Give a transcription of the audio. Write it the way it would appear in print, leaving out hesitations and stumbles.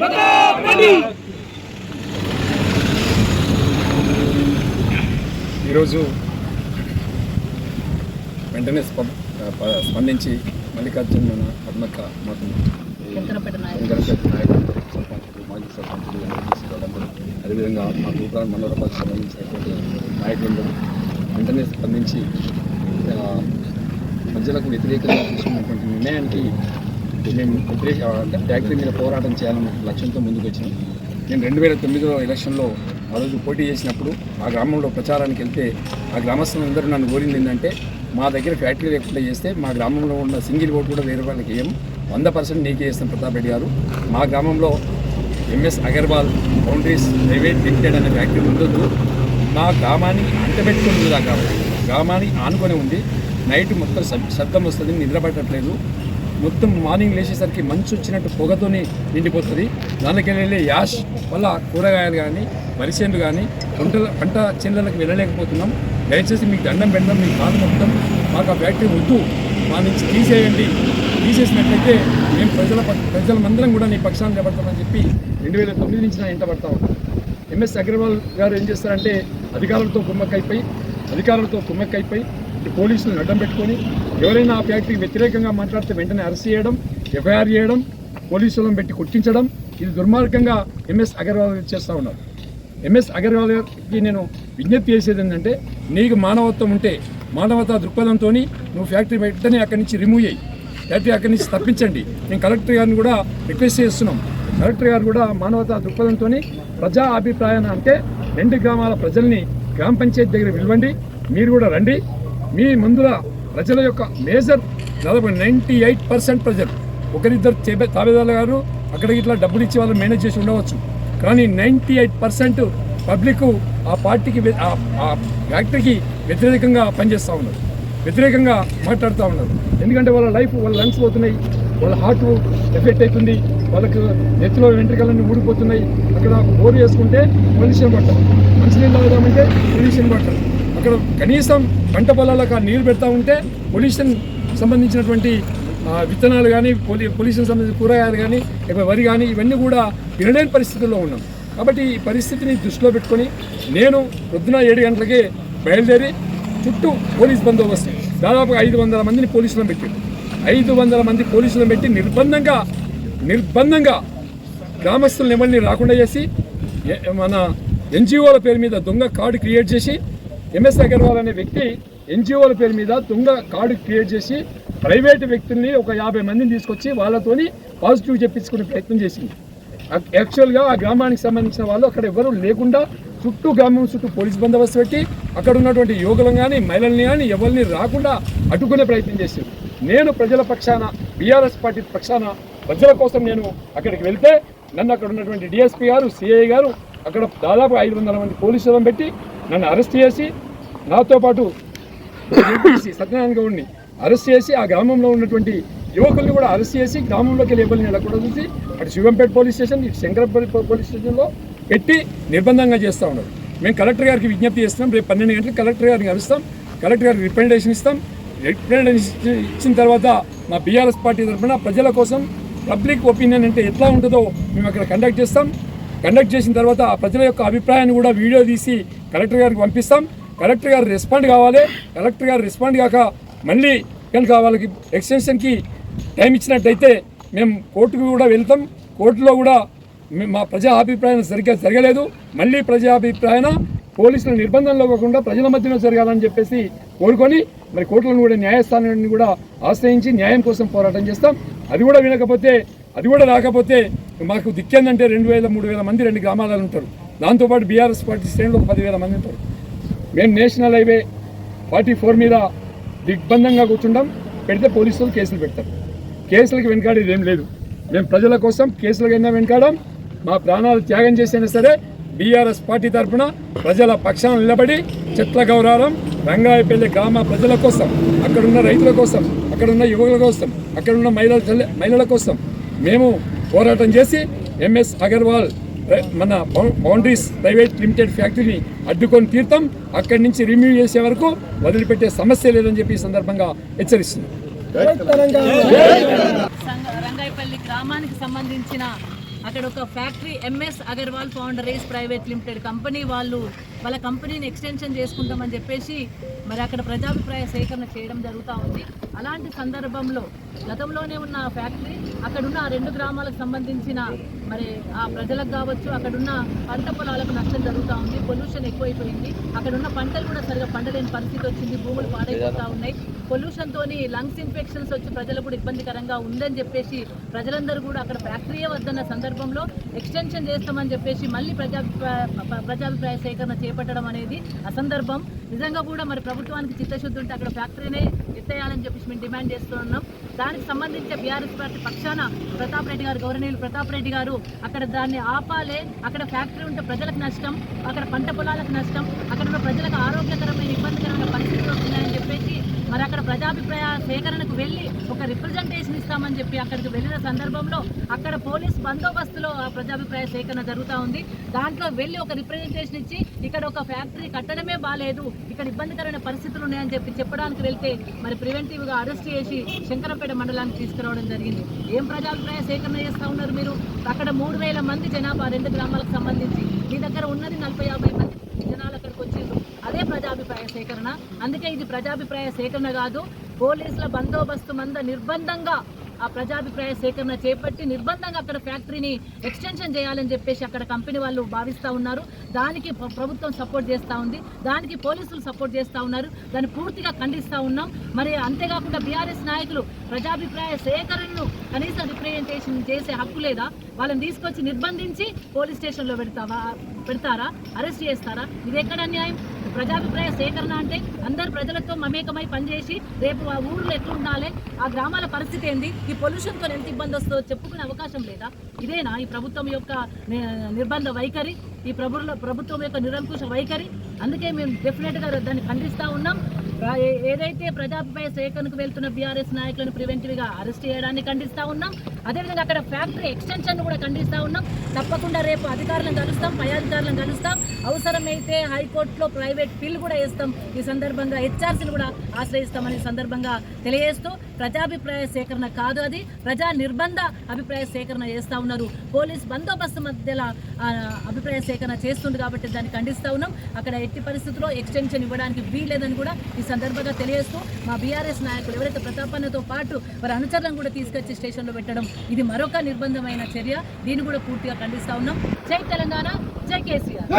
ఈరోజు వెంటనే స్పందించి మల్లికార్జున మన పద్మక్క మాకు శంకరపేట నాయకులు సర్పంచులు మాజీ సర్పంచులు ఎంపీసీ వాళ్ళందరూ అదేవిధంగా మా తూప్రాన్ మనోరపాలకు సంబంధించినటువంటి నాయకులందరూ వెంటనే స్పందించి ప్రజలకు వ్యతిరేకంగా తీసుకున్నటువంటి నిర్ణయానికి మేము ఫ్యాక్టరీ మీద పోరాటం చేయాలన్న లక్ష్యంతో ముందుకు వచ్చినాం. నేను 2009 ఎలక్షన్లో ఆ రోజు పోటీ చేసినప్పుడు ఆ గ్రామంలో ప్రచారానికి వెళ్తే ఆ గ్రామస్తులందరూ నన్ను కోరింది ఏంటంటే మా దగ్గర ఫ్యాక్టరీ లేకుండా చేస్తే మా గ్రామంలో ఉన్న సింగిల్ ఓటు కూడా వేరే వాళ్ళకి వేయం, 100% నీకే చేస్తాం ప్రతాప్ రెడ్డి గారు. మా గ్రామంలో MS Agarwal boundaries private limited అనే ఫ్యాక్టరీ ఉండొద్దు, మా గ్రామాన్ని అంటబెట్టుకుని ఉంది. ఆ గ్రామాన్ని ఆనుకొని ఉంది. నైట్ మొత్తం శబ్దం వస్తుంది, నిద్రపట్టట్లేదు. మొత్తం మార్నింగ్ లేచేసరికి మంచు వచ్చినట్టు పొగతోని నిండిపోతుంది. దానికి వెళ్ళే యాష్ వల్ల కూరగాయలు కానీ వరిసేండ్లు కానీ పంట చేనులకు వెళ్ళలేకపోతున్నాం. దయచేసి మీకు దండం పెడతాం, మీ కాలు మొత్తం మాకు ఆ ఫ్యాక్టరీ వద్దు, మా నుంచి తీసేయండి. తీసేసినట్లయితే మేము ప్రజలమందరం కూడా నీ పక్షాన్ని నిలబడతామని చెప్పి 2009 నుంచి నా ఇంట పడతా ఉన్నాం. ఎంఎస్ అగర్వాల్ గారు ఏం చేస్తారంటే అధికారులతో కుమ్మక్కైపోయి పోలీసులను అడ్డం పెట్టుకొని ఎవరైనా ఆ ఫ్యాక్టరీ వ్యతిరేకంగా మాట్లాడితే వెంటనే అరెస్ట్ చేయడం, ఎఫ్ఐఆర్ చేయడం, పోలీసులను పెట్టి కొట్టించడం, ఇది దుర్మార్గంగా ఎంఎస్ అగర్వాల్ చేస్తూ ఉన్నారు. ఎంఎస్ అగర్వాల్ గారికి నేను విజ్ఞప్తి చేసేది ఏంటంటే నీకు మానవత్వం ఉంటే మానవతా దృక్పథంతో నువ్వు ఫ్యాక్టరీ వెంటనే అక్కడి నుంచి రిమూవ్ అయ్యి ఫ్యాక్టరీ అక్కడి నుంచి తప్పించండి. మేము కలెక్టర్ గారిని కూడా రిక్వెస్ట్ చేస్తున్నాం. కలెక్టర్ గారు కూడా మానవతా దృక్పథంతో ప్రజా అభిప్రాయాన్ని అంటే 2 గ్రామాల ప్రజల్ని గ్రామ పంచాయతీ దగ్గర పిలవండి, మీరు కూడా రండి. మీ ముందుల ప్రజల యొక్క మేజర్ దాదాపు 98% ప్రజలు, ఒకరిద్దరు తాబేదారులు గారు అక్కడ ఇట్లా డబ్బులు ఇచ్చి వాళ్ళు మేనేజ్ చేసి ఉండవచ్చు, కానీ 98% పబ్లిక్ ఆ పార్టీకి ఆ ఫ్యాక్టరీకి వ్యతిరేకంగా పనిచేస్తూ ఉన్నారు, వ్యతిరేకంగా మాట్లాడుతూ ఉన్నారు. ఎందుకంటే వాళ్ళ లైఫ్, వాళ్ళ లంగ్స్ పోతున్నాయి, వాళ్ళ హార్ట్ ఎఫెక్ట్ అవుతుంది, వాళ్ళకు నెత్తిలో వెంట్రుకలన్నీ ఊడిపోతున్నాయి. అక్కడ బోరు చేసుకుంటే పొల్యూషన్ పట్టరు, మంచినీళ్ళు తాగుదామంటే పొల్యూషన్ పట్టరు. అక్కడ కనీసం పంట పొలాలకు నీరు పెడతా ఉంటే పొల్యూషన్ సంబంధించినటువంటి విత్తనాలు కానీ పొల్యూషన్ సంబంధించిన కూరగాయలు కానీ వరి కానీ ఇవన్నీ కూడా వినలేని పరిస్థితుల్లో ఉన్నాం. కాబట్టి ఈ పరిస్థితిని దృష్టిలో పెట్టుకొని నేను పొద్దున 7 గంటలకే బయలుదేరి చుట్టూ పోలీస్ బందోబస్తు దాదాపు 500 మందిని పోలీసులను పెట్టారు. 500 మంది పోలీసులను పెట్టి నిర్బంధంగా గ్రామస్తులను ఎవరిని రాకుండా చేసి మన ఎన్జిఓల పేరు మీద దొంగ కార్డు క్రియేట్ చేసి ఎంఎస్ అగర్వాల్ అనే వ్యక్తి ఎన్జిఓల పేరు మీద దొంగ కార్డు క్రియేట్ చేసి ప్రైవేటు వ్యక్తుల్ని ఒక 50 మందిని తీసుకొచ్చి వాళ్ళతోని పాజిటివ్ చెప్పించుకునే ప్రయత్నం చేసింది. యాక్చువల్గా ఆ గ్రామానికి సంబంధించిన వాళ్ళు అక్కడ ఎవరు లేకుండా గ్రామం చుట్టూ పోలీస్ బందోబస్తు పెట్టి అక్కడ ఉన్నటువంటి యువకులను కానీ మహిళల్ని కానీ ఎవరిని రాకుండా అడ్డుకునే ప్రయత్నం చేసింది. నేను ప్రజల పక్షాన, బీఆర్ఎస్ పార్టీ పక్షాన ప్రజల కోసం నేను అక్కడికి వెళ్తే నన్ను అక్కడ ఉన్నటువంటి డిఎస్పీ గారు, సిఐ గారు అక్కడ దాదాపు 500 మంది పోలీసులను పెట్టి నన్ను అరెస్ట్ చేసి, నాతో పాటు సత్యనారాయణ గౌడ్ని అరెస్ట్ చేసి, ఆ గ్రామంలో ఉన్నటువంటి యువకుల్ని కూడా అరెస్ట్ చేసి గ్రామంలోకి వెళ్ళి ఎవరిని వెళ్ళకుండా చూసి అటు శివంపేట పోలీస్ స్టేషన్, ఇటు శంకరపల్లి పోలీస్ స్టేషన్లో పెట్టి నిర్బంధంగా చేస్తూ ఉన్నారు. మేము కలెక్టర్ గారికి విజ్ఞప్తి చేస్తున్నాం, రేపు 12 గంటలకు కలెక్టర్ గారిని కలుస్తాం, కలెక్టర్ గారికి రిప్రజెంటేషన్ ఇస్తాం. రిప్రజెంటేషన్ ఇచ్చిన తర్వాత మా బీఆర్ఎస్ పార్టీ తరఫున ప్రజల కోసం పబ్లిక్ ఒపీనియన్ అంటే ఎట్లా ఉంటుందో మేము అక్కడ కండక్ట్ చేస్తాం. కండక్ట్ చేసిన తర్వాత ఆ ప్రజల యొక్క అభిప్రాయాన్ని కూడా వీడియో తీసి కలెక్టర్ గారికి పంపిస్తాం. కలెక్టర్ గారు రెస్పాండ్ కావాలి. కలెక్టర్ గారు రెస్పాండ్ కాక మళ్ళీ కనుక వాళ్ళకి ఎక్స్టెన్షన్కి టైం ఇచ్చినట్టయితే మేము కోర్టుకు కూడా వెళ్తాం. కోర్టులో కూడా మా ప్రజా అభిప్రాయం సరిగ్గా జరగలేదు, మళ్ళీ ప్రజా అభిప్రాయం పోలీసుల నిర్బంధంలో కాకుండా ప్రజల మధ్యలో జరగాలని చెప్పేసి కోరుకొని మరి కోర్టులను కూడా న్యాయస్థానాన్ని కూడా ఆశ్రయించి న్యాయం కోసం పోరాటం చేస్తాం. అది కూడా వినకపోతే, అది కూడా రాకపోతే మాకు దిక్కేందంటే 2,000-3,000 మంది 2 గ్రామాలలో ఉంటారు. దాంతోపాటు బీఆర్ఎస్ పార్టీ శ్రేణులు 10,000 మంది ఉంటారు. మేము నేషనల్ హైవే 44 మీద దిగ్బంధంగా కూర్చుంటాం. పెడితే పోలీసులు కేసులు పెడతారు. కేసులకి వెనకాడేది ఏం లేదు. మేము ప్రజల కోసం కేసులకైనా వెనకాడం, మా ప్రాణాలు త్యాగం చేసైనా సరే బీఆర్ఎస్ పార్టీ తరఫున ప్రజల పక్షాన నిలబడి చెట్ల గౌరవం రంగాయపల్లి గ్రామ ప్రజల కోసం, అక్కడున్న రైతుల కోసం, అక్కడున్న యువకుల కోసం, అక్కడున్న మహిళల కోసం మేము పోరాటం చేసి ఎంఎస్ అగర్వాల్ మన బౌండరీస్ ప్రైవేట్ లిమిటెడ్ ఫ్యాక్టరీని అడ్డుకొని తీర్థం. అక్కడి నుంచి రిమూవ్ చేసే వరకు వదిలిపెట్టే సమస్య లేదని చెప్పి ఈ సందర్భంగా హెచ్చరిస్తున్నాం. రంగాయపల్లి గ్రామానికి సంబంధించిన అక్కడ ఒక factory MS Agarwal foundries private limited company వాళ్ళ కంపెనీని ఎక్స్టెన్షన్ చేసుకుంటామని చెప్పేసి మరి అక్కడ ప్రజాభిప్రాయ సేకరణ చేయడం జరుగుతూ ఉంది. అలాంటి సందర్భంలో గతంలోనే ఉన్న ఫ్యాక్టరీ అక్కడున్న 2 గ్రామాలకు సంబంధించిన మరి ఆ ప్రజలకు కావచ్చు, అక్కడున్న పంట పొలాలకు నష్టం జరుగుతూ ఉంది. పొల్యూషన్ ఎక్కువైపోయింది. అక్కడున్న పంటలు కూడా సరిగా పండలేని పరిస్థితి వచ్చింది. భూములు పాడైపోతూ ఉన్నాయి. పొల్యూషన్తో లంగ్స్ ఇన్ఫెక్షన్స్ వచ్చి ప్రజలకు కూడా ఇబ్బందికరంగా ఉందని చెప్పేసి ప్రజలందరూ కూడా అక్కడ ఫ్యాక్టరీయే వద్దన్న సందర్భంలో ఎక్స్టెన్షన్ చేస్తామని చెప్పేసి మళ్ళీ ప్రజాభిప్రాయ సేకరణ చేపట్టడం అనేది అసందర్భం. నిజంగా కూడా మరి ప్రభుత్వానికి చిత్తశుద్ధి ఉంటే అక్కడ ఫ్యాక్టరీనే ఎత్తేయాలని చెప్పేసి మేము డిమాండ్ చేస్తున్నాం. దానికి సంబంధించి బీఆర్ఎస్ పార్టీ పక్షాన ప్రతాప్ రెడ్డి గారు, గౌరవనీయులు ప్రతాప్ రెడ్డి గారు అక్కడ దాన్ని ఆపాలే. అక్కడ ఫ్యాక్టరీ ఉంటే ప్రజలకు నష్టం, అక్కడ పంట పొలాలకు నష్టం, అక్కడ ఉన్న ప్రజలకు ఆరోగ్యకరమైన ఇబ్బందికరమైన పరిస్థితులు వస్తున్నాయని చెప్పేసి మరి అక్కడ ప్రజాభిప్రాయ సేకరణకు వెళ్ళి ఒక రిప్రజెంటేషన్ ఇస్తామని చెప్పి అక్కడికి వెళ్ళిన సందర్భంలో అక్కడ పోలీస్ బందోబస్తులో ఆ ప్రజాభిప్రాయ సేకరణ జరుగుతూ ఉంది. దాంట్లో వెళ్ళి ఒక రిప్రజెంటేషన్ ఇచ్చి ఇక్కడ ఒక ఫ్యాక్టరీ కట్టడమే బాలేదు, ఇక్కడ ఇబ్బందికరమైన పరిస్థితులు ఉన్నాయని చెప్పడానికి వెళ్తే మరి ప్రివెంటివ్గా అరెస్ట్ చేసి శంకరంపేట మండలానికి తీసుకురావడం జరిగింది. ఏం ప్రజాభిప్రాయ సేకరణ చేస్తూ ఉన్నారు మీరు? అక్కడ 3000 మంది జనాభా 2 గ్రామాలకు సంబంధించి, మీ దగ్గర ఉన్నది 40-50 మంది జనాలు అక్కడికి వచ్చిండ్రు. అదే ప్రజాభిప్రాయ సేకరణ. అందుకే ఇది ప్రజాభిప్రాయ సేకరణ కాదు, పోలీసుల బందోబస్తు మంద నిర్బంధంగా ఆ ప్రజాభిప్రాయ సేకరణ చేపట్టి నిర్బంధంగా అక్కడ ఫ్యాక్టరీని ఎక్స్టెన్షన్ చేయాలని చెప్పేసి అక్కడ కంపెనీ వాళ్ళు భావిస్తూ ఉన్నారు. దానికి ప్రభుత్వం సపోర్ట్ చేస్తూ ఉంది, దానికి పోలీసులు సపోర్ట్ చేస్తూ ఉన్నారు. దాన్ని పూర్తిగా ఖండిస్తూ ఉన్నాం. మరి అంతేకాకుండా బీఆర్ఎస్ నాయకులు ప్రజాభిప్రాయ సేకరణను కనీసం రిప్రజెంటేషన్ చేసే హక్కు లేదా? వాళ్ళని తీసుకొచ్చి నిర్బంధించి పోలీస్ స్టేషన్లో పెడతారా? అరెస్ట్ చేస్తారా? ఇది ఎక్కడ అన్యాయం? ప్రజాభిప్రాయ సేకరణ అంటే అందరు ప్రజలతో మమేకమై పనిచేసి రేపు ఆ ఊర్లో ఎట్లా ఉండాలి, ఆ గ్రామాల పరిస్థితి ఏంది, ఈ పొల్యూషన్తో ఎంత ఇబ్బంది వస్తుందో చెప్పుకునే అవకాశం లేదా? ఇదేనా ఈ ప్రభుత్వం యొక్క నిర్బంధ వైఖరి, ఈ ప్రభుత్వం యొక్క నిరంకుశ వైఖరి? అందుకే మేము డెఫినెట్గా దాన్ని ఖండిస్తూ ఉన్నాం. ఏదైతే ప్రజాభిప్రాయ సేకరణకు వెళ్తున్న బీఆర్ఎస్ నాయకులను ప్రివెంటివ్గా అరెస్ట్ చేయడాన్ని ఖండిస్తూ ఉన్నాం. అదేవిధంగా అక్కడ ఫ్యాక్టరీ ఎక్స్టెన్షన్ కూడా ఖండిస్తూ ఉన్నాం. తప్పకుండా రేపు అధికారులను కలుస్తాం, పై అధికారులను కలుస్తాం. అవసరమైతే హైకోర్టులో ప్రైవేట్ పిల్ కూడా వేస్తాం. ఈ సందర్భంగా హెచ్ఆర్సీని కూడా ఆశ్రయిస్తామని సందర్భంగా తెలియజేస్తూ ప్రజాభిప్రాయ సేకరణ కాదు, అది ప్రజా నిర్బంధ అభిప్రాయ సేకరణ చేస్తూ ఉన్నారు. పోలీస్ బందోబస్తు మధ్యలో అభిప్రాయ సేకరణ చేస్తుంది కాబట్టి దాన్ని ఖండిస్తూ ఉన్నాం. అక్కడ ఎట్టి పరిస్థితుల్లో ఎక్స్టెన్షన్ ఇవ్వడానికి వీల్లేదని కూడా ఈ సందర్భంగా తెలియజేస్తూ మా బీఆర్ఎస్ నాయకులు ఎవరైతే ప్రతాపన్నతో పాటు వారి అనుచరులను కూడా తీసుకొచ్చి స్టేషన్లో పెట్టడం ఇది మరొక నిర్బంధమైన చర్య. దీన్ని కూడా పూర్తిగా ఖండిస్తూ ఉన్నాం. జై తెలంగాణ, జై కేసీఆర్.